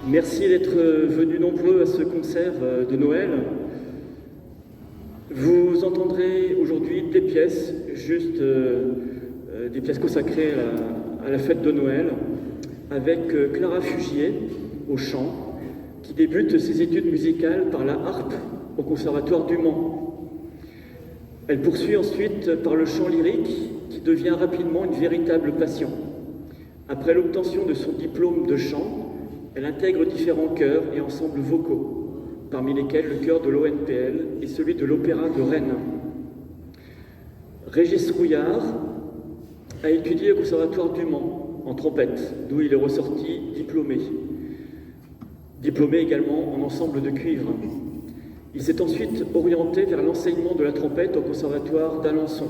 Merci d'être venus nombreux à ce concert de Noël. Vous entendrez aujourd'hui des pièces, des pièces consacrées à la fête de Noël, avec Clara Fugier au chant, qui débute ses études musicales par la harpe au Conservatoire du Mans. Elle poursuit ensuite par le chant lyrique, qui devient rapidement une véritable passion. Après l'obtention de son diplôme de chant, elle intègre différents chœurs et ensembles vocaux, parmi lesquels le chœur de l'ONPL et celui de l'Opéra de Rennes. Régis Rouillard a étudié au Conservatoire du Mans, en trompette, d'où il est ressorti diplômé. Diplômé également en ensemble de cuivre. Il s'est ensuite orienté vers l'enseignement de la trompette au Conservatoire d'Alençon.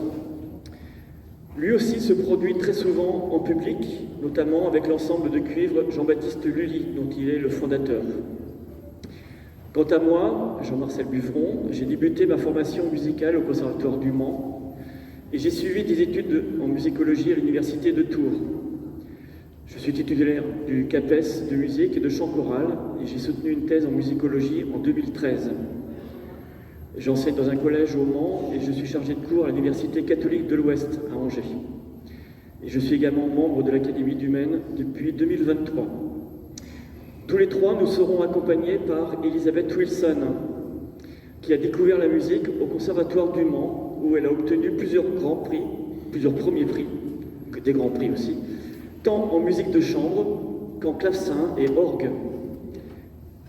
Lui aussi se produit très souvent en public, notamment avec l'ensemble de cuivre Jean-Baptiste Lully, dont il est le fondateur. Quant à moi, Jean-Marcel Buveron, j'ai débuté ma formation musicale au Conservatoire du Mans et j'ai suivi des études en musicologie à l'Université de Tours. Je suis titulaire du CAPES de musique et de chant choral et j'ai soutenu une thèse en musicologie en 2013. J'enseigne dans un collège au Mans et je suis chargé de cours à l'Université catholique de l'Ouest à Angers. Et je suis également membre de l'Académie du Maine depuis 2023. Tous les trois, nous serons accompagnés par Elisabeth Wilson, qui a découvert la musique au Conservatoire du Mans, où elle a obtenu plusieurs premiers prix, des grands prix aussi, tant en musique de chambre qu'en clavecin et orgue.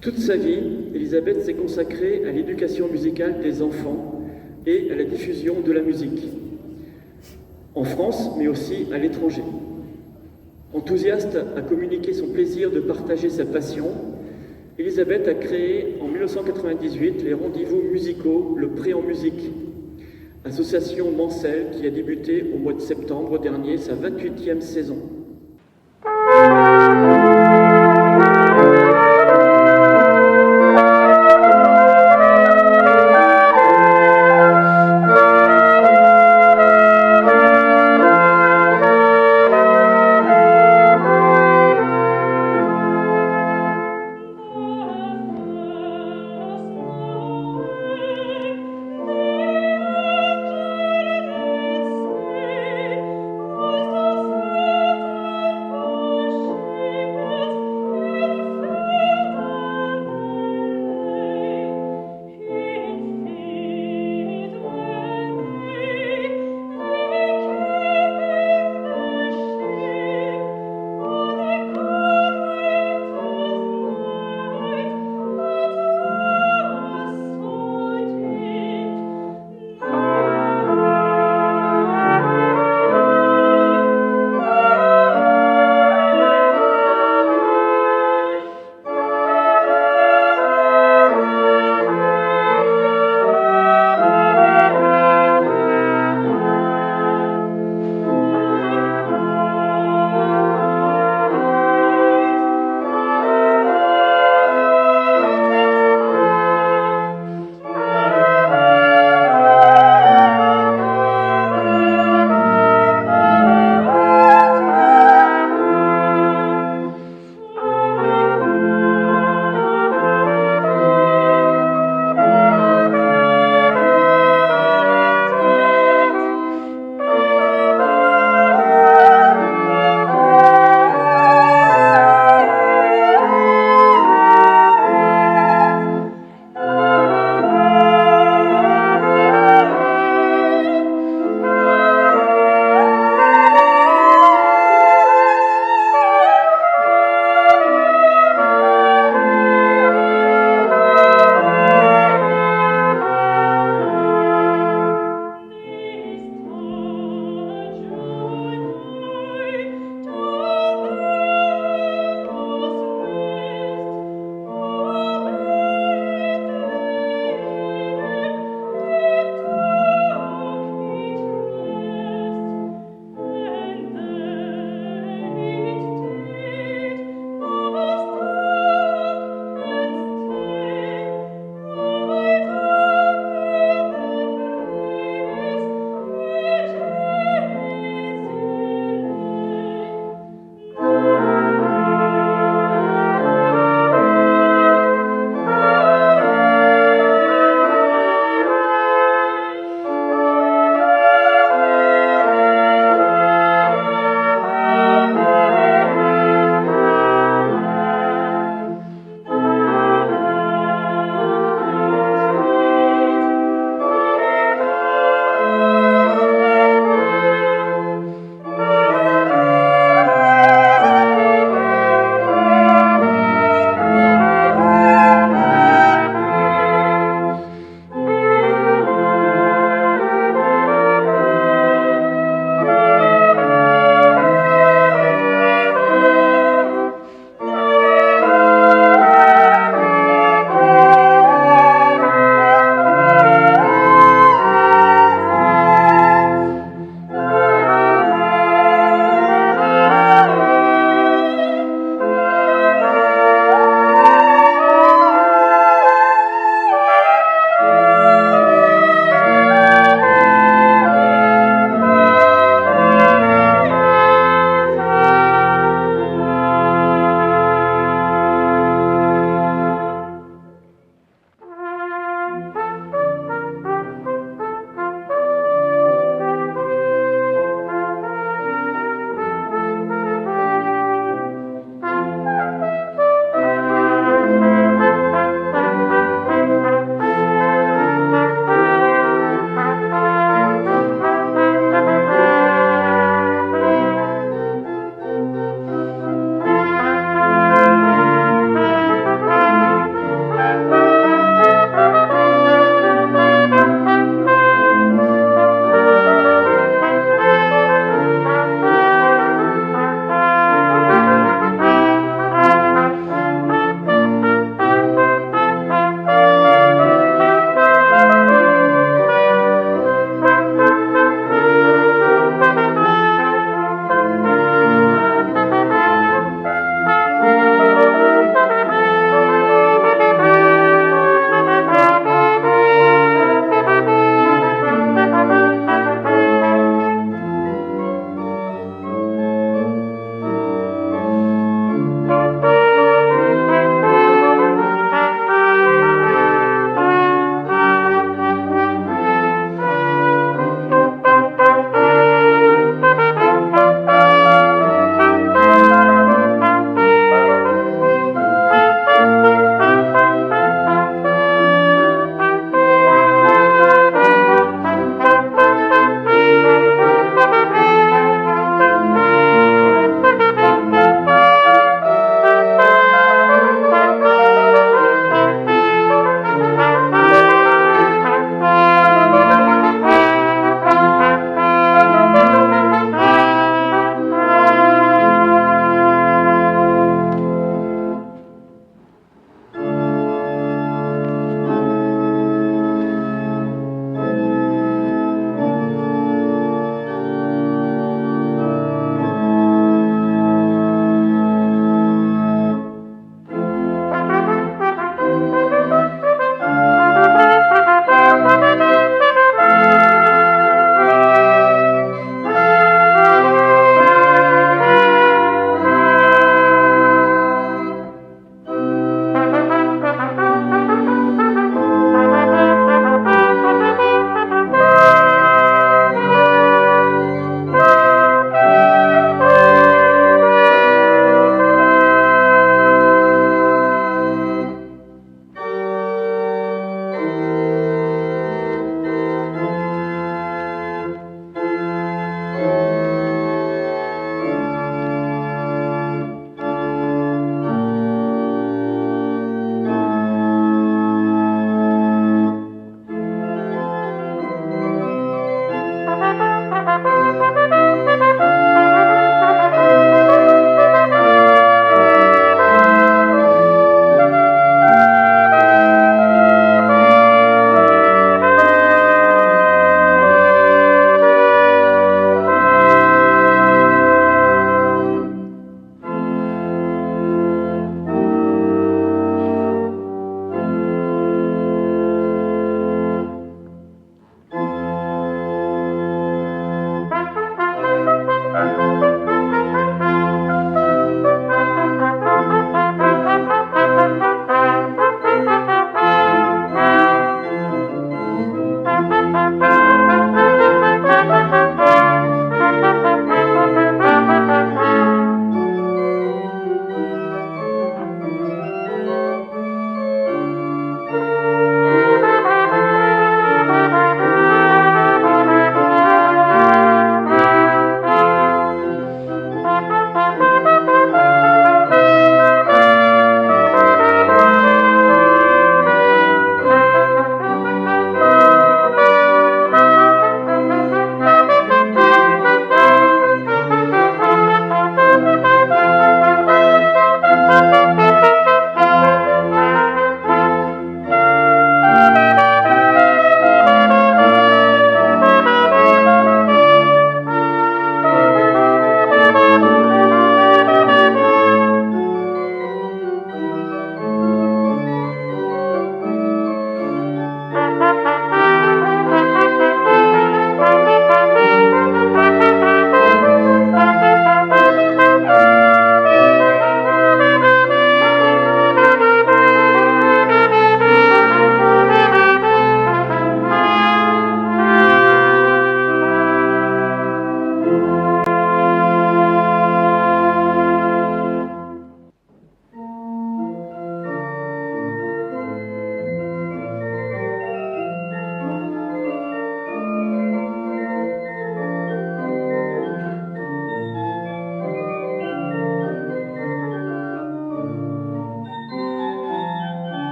Toute sa vie, Elisabeth s'est consacrée à l'éducation musicale des enfants et à la diffusion de la musique, en France, mais aussi à l'étranger. Enthousiaste à communiquer son plaisir de partager sa passion, Elisabeth a créé en 1998 les rendez-vous musicaux Le Pré en musique, association mancelle qui a débuté au mois de septembre dernier sa 28e saison.